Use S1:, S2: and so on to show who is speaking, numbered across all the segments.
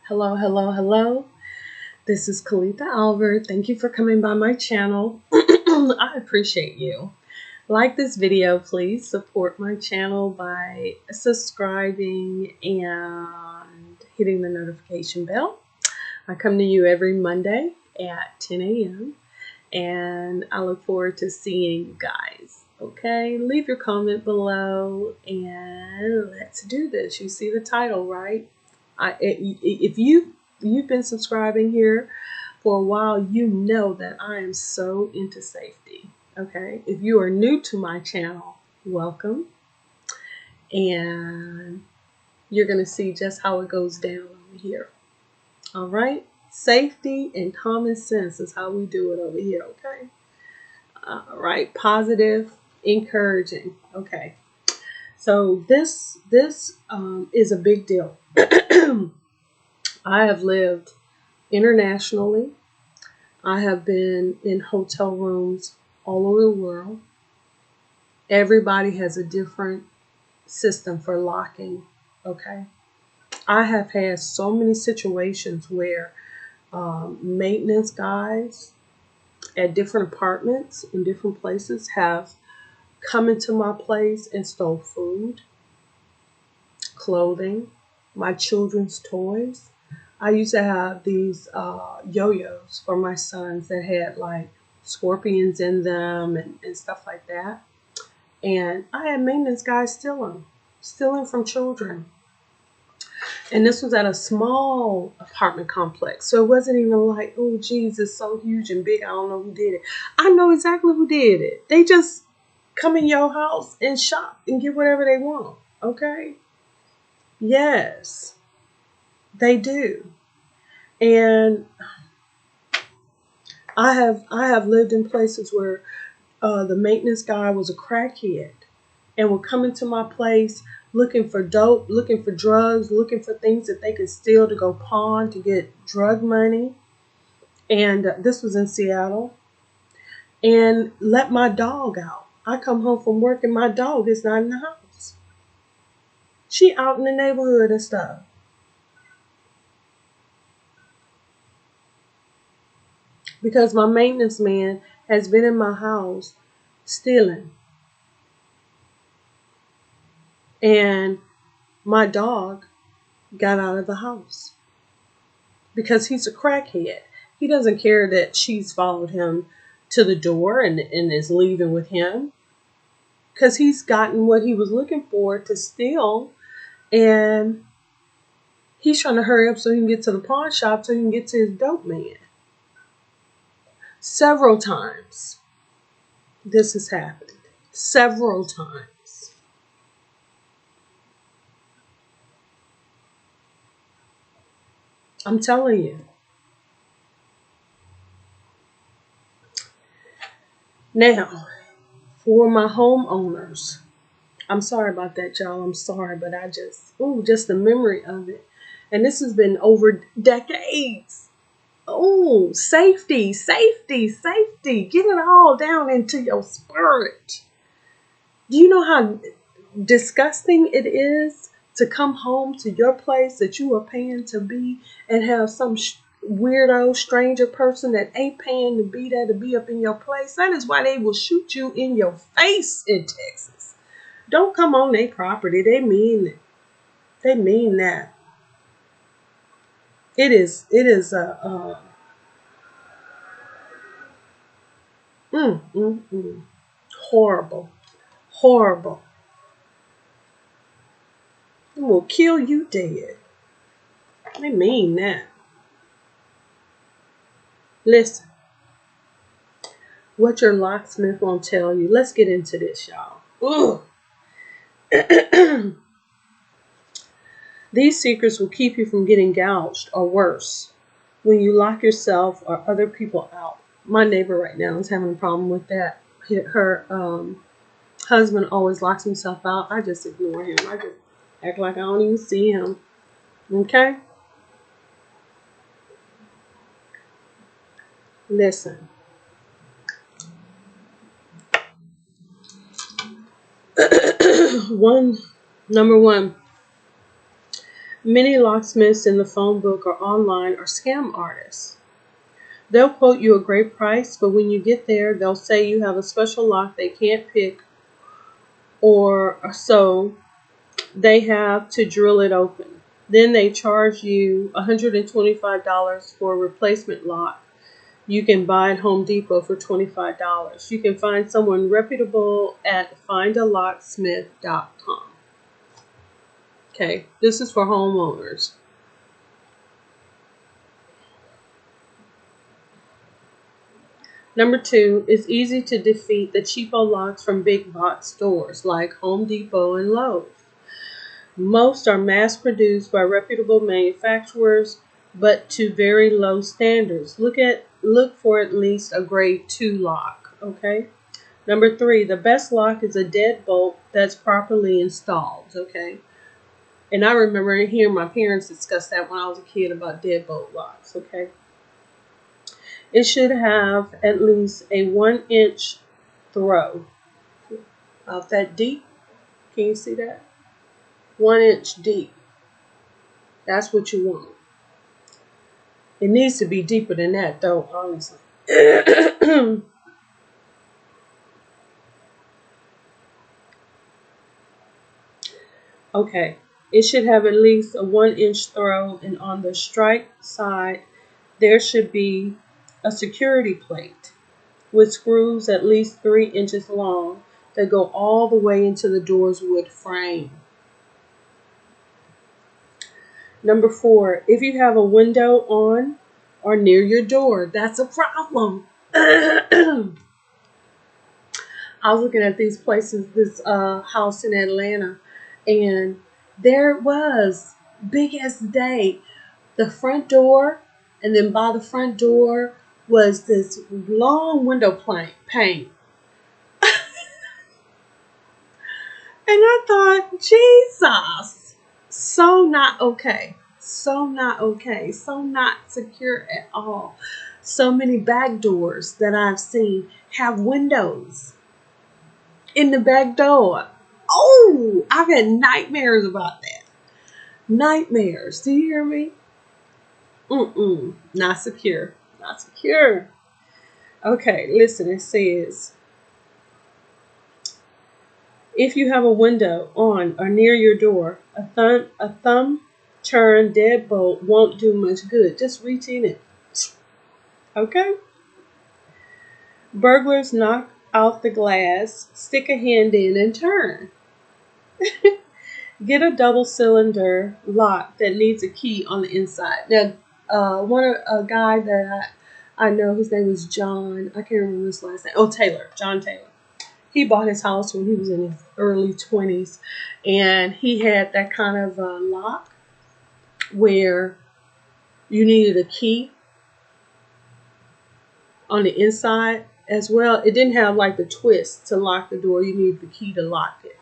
S1: Hello, hello, hello. This is ColethaAlbert. Thank you for coming by my channel. I appreciate you. Like this video, please support my channel by subscribing and hitting the notification bell. I come to you every Monday at 10 a.m. and I look forward to seeing you guys. Okay, leave your comment below and let's do this. You see the title, right? If you've been subscribing here for a while, you know that I am so into safety. Okay, if you are new to my channel, welcome, and you're gonna see just how it goes down over here. All right, safety and common sense is how we do it over here. Okay, all right, positive, encouraging. Okay, so this is a big deal. I have lived internationally. I have been in hotel rooms all over the world. Everybody has a different system for locking, okay? I have had so many situations where maintenance guys at different apartments in different places have come into my place and stole food, clothing, my children's toys. I used to have these yo-yos for my sons that had like scorpions in them and stuff like that. And I had maintenance guys stealing from children. And this was at a small apartment complex. So it wasn't even like, oh, geez, it's so huge and big. I don't know who did it. I know exactly who did it. They just come in your house and shop and get whatever they want. Okay? Yes, they do. And I have lived in places where the maintenance guy was a crackhead and would come into my place looking for dope, looking for drugs, looking for things that they could steal to go pawn to get drug money. And this was in Seattle. And let my dog out. I come home from work and my dog is not in the house. She out in the neighborhood and stuff. Because my maintenance man has been in my house stealing. And my dog got out of the house because he's a crackhead. He doesn't care that she's followed him to the door and is leaving with him because he's gotten what he was looking for to steal, and he's trying to hurry up so he can get to the pawn shop so he can get to his dope man. Several times this has happened. Several times. I'm telling you. Now, for my homeowners, I'm sorry about that, y'all. I'm sorry, but just the memory of it. And this has been over decades. Oh, safety, safety, safety. Get it all down into your spirit. Do you know how disgusting it is to come home to your place that you are paying to be and have some weirdo stranger person that ain't paying to be there to be up in your place? That is why they will shoot you in your face in Texas. Don't come on their property. They mean it. They mean that. It is a horrible, horrible. It will kill you dead. They mean that. Listen, what your locksmith won't tell you. Let's get into this, y'all. These secrets will keep you from getting gouged or worse when you lock yourself or other people out. My neighbor right now is having a problem with that. Her husband always locks himself out. I just ignore him. I just act like I don't even see him. Okay? Listen. Number one, Many locksmiths in the phone book or online are scam artists. They'll quote you a great price, but when you get there, they'll say you have a special lock they can't pick, or so they have to drill it open. Then they charge you $125 for a replacement lock. You can buy at Home Depot for $25. You can find someone reputable at findalocksmith.com. Okay, this is for homeowners. Number 2, it's easy to defeat the cheapo locks from big box stores like Home Depot and Lowe's. Most are mass-produced by reputable manufacturers, but to very low standards. Look for at least a grade 2 lock, okay? Number 3, the best lock is a deadbolt that's properly installed, okay? And I remember hearing my parents discuss that when I was a kid about deadbolt locks, okay? It should have at least a 1-inch throw. About that deep. Can you see that? 1 inch deep. That's what you want. It needs to be deeper than that, though, honestly. Okay. It should have at least a 1-inch throw, and on the strike side, there should be a security plate with screws at least 3 inches long that go all the way into the door's wood frame. Number 4, if you have a window on or near your door, that's a problem. I was looking at these places, this house in Atlanta, and there it was, big as the day. The front door, and then by the front door was this long window pane. And I thought, Jesus, so not okay. So not okay. So not secure at all. So many back doors that I've seen have windows in the back door. Oh, I've had nightmares about that. Nightmares. Do you hear me? Not secure. Not secure. Okay, listen, it says, if you have a window on or near your door, a thumb turn deadbolt won't do much good. Just reach in it. Okay? Burglars knock out the glass, stick a hand in, and turn. Get a double cylinder lock that needs a key on the inside. Now, a guy that I know, his name was John. I can't remember his last name. Oh, Taylor. John Taylor. He bought his house when he was in his early 20s, and he had that kind of lock where you needed a key on the inside as well. It didn't have like the twist to lock the door. You needed the key to lock it.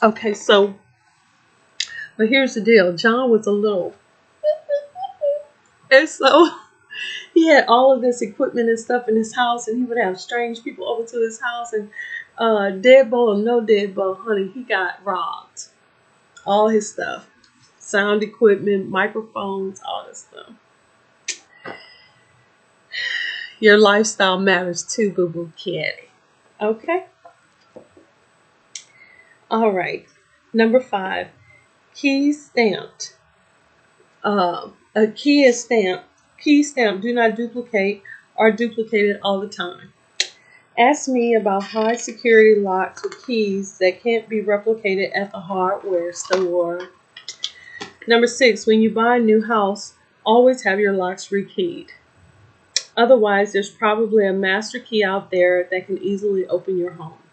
S1: Okay, so, but here's the deal. John was a little, and so he had all of this equipment and stuff in his house, and he would have strange people over to his house, and deadbolt or no deadbolt, honey, he got robbed. All his stuff. Sound equipment, microphones, all this stuff. Your lifestyle matters too, boo-boo kitty. Okay? All right. Number 5. Keys stamped. A key is stamped. Keys stamped do not duplicate or duplicated all the time. Ask me about high security locks with keys that can't be replicated at the hardware store. Number 6, when you buy a new house, always have your locks rekeyed. Otherwise, there's probably a master key out there that can easily open your home.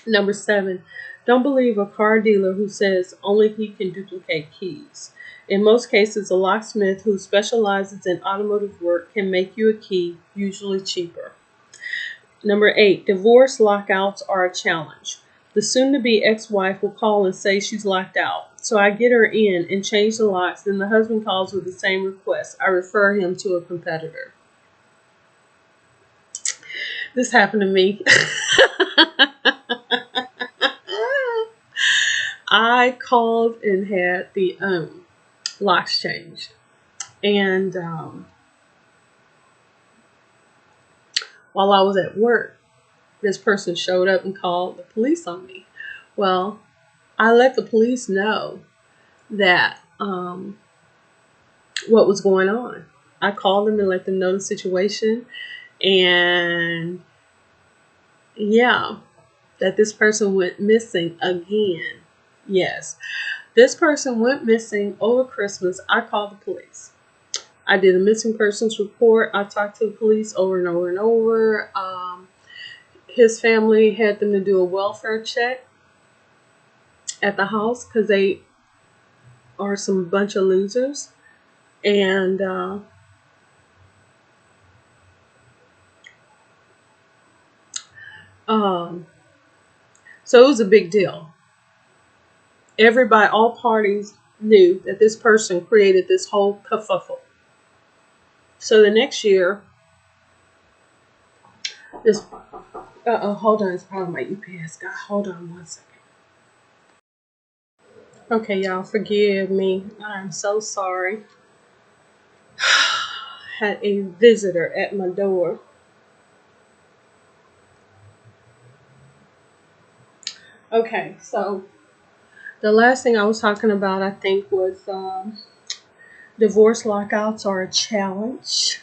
S1: Number 7, don't believe a car dealer who says only he can duplicate keys. In most cases, a locksmith who specializes in automotive work can make you a key, usually cheaper. Number 8, divorce lockouts are a challenge. The soon-to-be ex-wife will call and say she's locked out. So I get her in and change the locks, then the husband calls with the same request. I refer him to a competitor. This happened to me. I called and had the locks changed. And while I was at work, this person showed up and called the police on me. Well, I let the police know that what was going on. I called them and let them know the situation. And yeah, that this person went missing again. Yes, this person went missing over Christmas. I called the police. I did a missing persons report. I talked to the police over and over and over. His family had them to do a welfare check at the house because they are some bunch of losers. And so it was a big deal. Everybody, all parties knew that this person created this whole kerfuffle. So the next year, this, hold on, it's probably my UPS guy. Hold on one second. Okay, y'all, forgive me. I'm so sorry. Had a visitor at my door. Okay, so the last thing I was talking about, I think, was divorce lockouts are a challenge.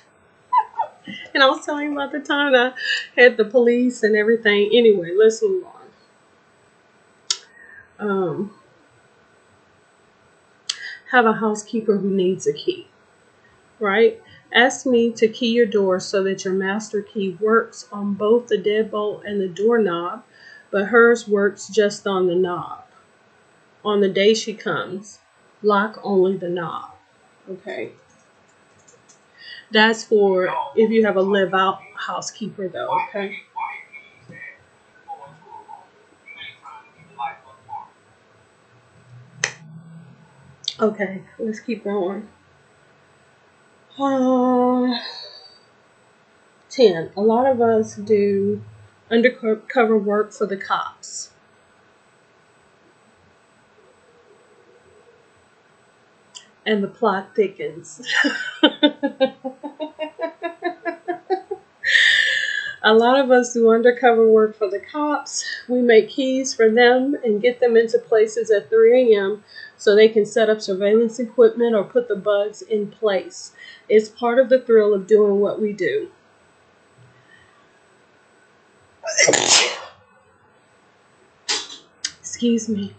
S1: And I was telling you about the time that I had the police and everything. Anyway, let's move on. Have a housekeeper who needs a key, right? Ask me to key your door so that your master key works on both the deadbolt and the doorknob, but hers works just on the knob. On the day she comes, lock only the knob. Okay. That's for if you have a live-out housekeeper, though, okay? Okay, let's keep going. 10. A lot of us do undercover work for the cops. And the plot thickens. A lot of us do undercover work for the cops. We make keys for them and get them into places at 3 a.m. so they can set up surveillance equipment or put the bugs in place. It's part of the thrill of doing what we do. Excuse me.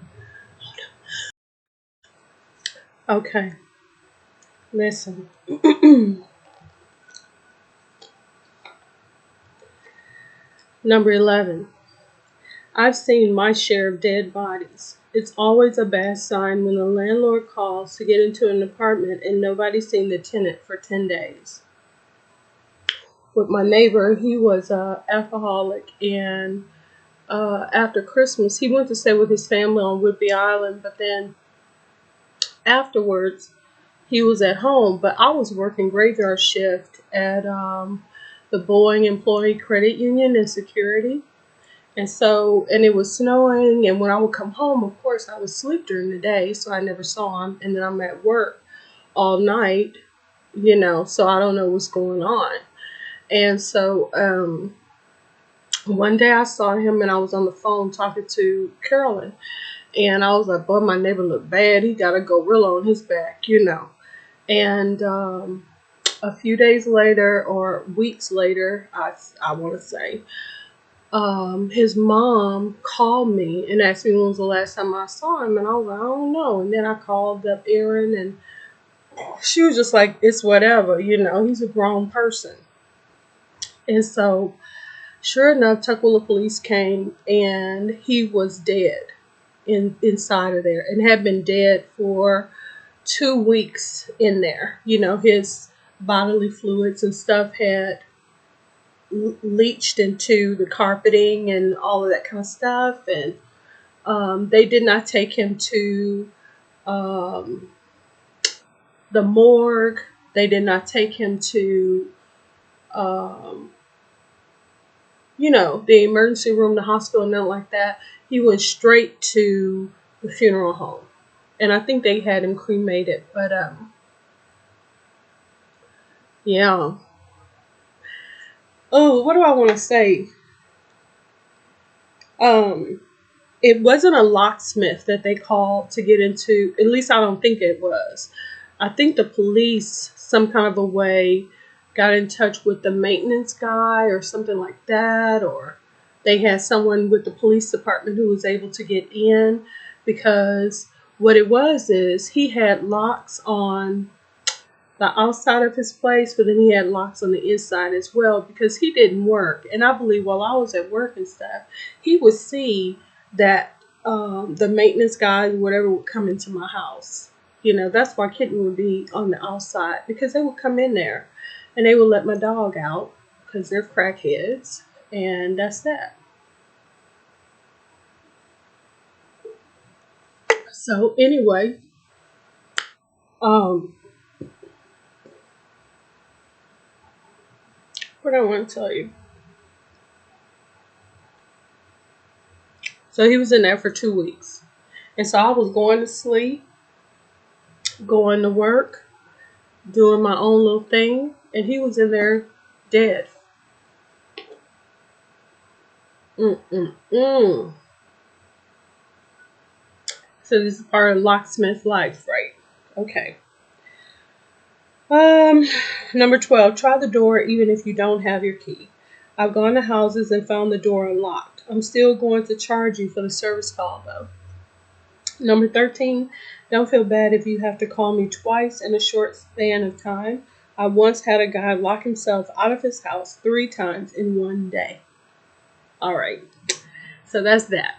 S1: Okay. Listen. Number 11. I've seen my share of dead bodies. It's always a bad sign when the landlord calls to get into an apartment and nobody's seen the tenant for 10 days. With my neighbor, he was an alcoholic, and after Christmas, he went to stay with his family on Whidbey Island, but then afterwards, he was at home. But I was working graveyard shift at the Boeing Employee Credit Union in security. And so, and it was snowing, and when I would come home, of course, I would sleep during the day, so I never saw him. And then I'm at work all night, so I don't know what's going on. And so, one day I saw him, and I was on the phone talking to Carolyn, and I was like, boy, my neighbor looked bad. He got a gorilla on his back, And a few days later, or weeks later, I want to say, his mom called me and asked me when was the last time I saw him, and I was like, I don't know. And then I called up Erin, and she was just like, it's whatever, he's a grown person. And so, sure enough, Tukwila police came, and he was dead inside of there, and had been dead for 2 weeks in there. His bodily fluids and stuff had leached into the carpeting and all of that kind of stuff, and they did not take him to the morgue. They did not take him to the emergency room, the hospital, nothing like that. He went straight to the funeral home. And I think they had him cremated. But yeah. Oh, what do I want to say? Um, it wasn't a locksmith that they called to get into. At least I don't think it was. I think the police, some kind of a way, got in touch with the maintenance guy or something like that, or they had someone with the police department who was able to get in, because what it was is he had locks on the outside of his place, but then he had locks on the inside as well because he didn't work. And I believe while I was at work and stuff, he would see that the maintenance guys, whatever, would come into my house. You know, that's why Kitten would be on the outside, because they would come in there and they would let my dog out because they're crackheads. And that's that. So anyway, um, what I want to tell you. So he was in there for 2 weeks. And so I was going to sleep, going to work, doing my own little thing, and he was in there dead. Mm-mm-mm. So this is part of locksmith life, right? Okay. Number 12, try the door even if you don't have your key. I've gone to houses and found the door unlocked. I'm still going to charge you for the service call, though. Number 13, don't feel bad if you have to call me twice in a short span of time. I once had a guy lock himself out of his house 3 times in one day. All right, so that's that.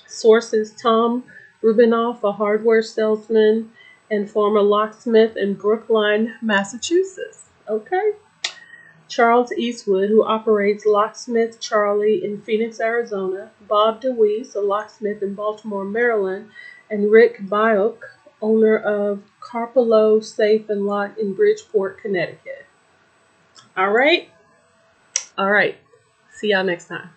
S1: Sources: Tom Rubinoff, a hardware salesman and former locksmith in Brookline, Massachusetts. Okay. Charles Eastwood, who operates Locksmith Charlie in Phoenix, Arizona, Bob DeWeese, a locksmith in Baltimore, Maryland, and Rick Bioch, owner of Carpolo Safe and Lock in Bridgeport, Connecticut. All right? All right. See y'all next time.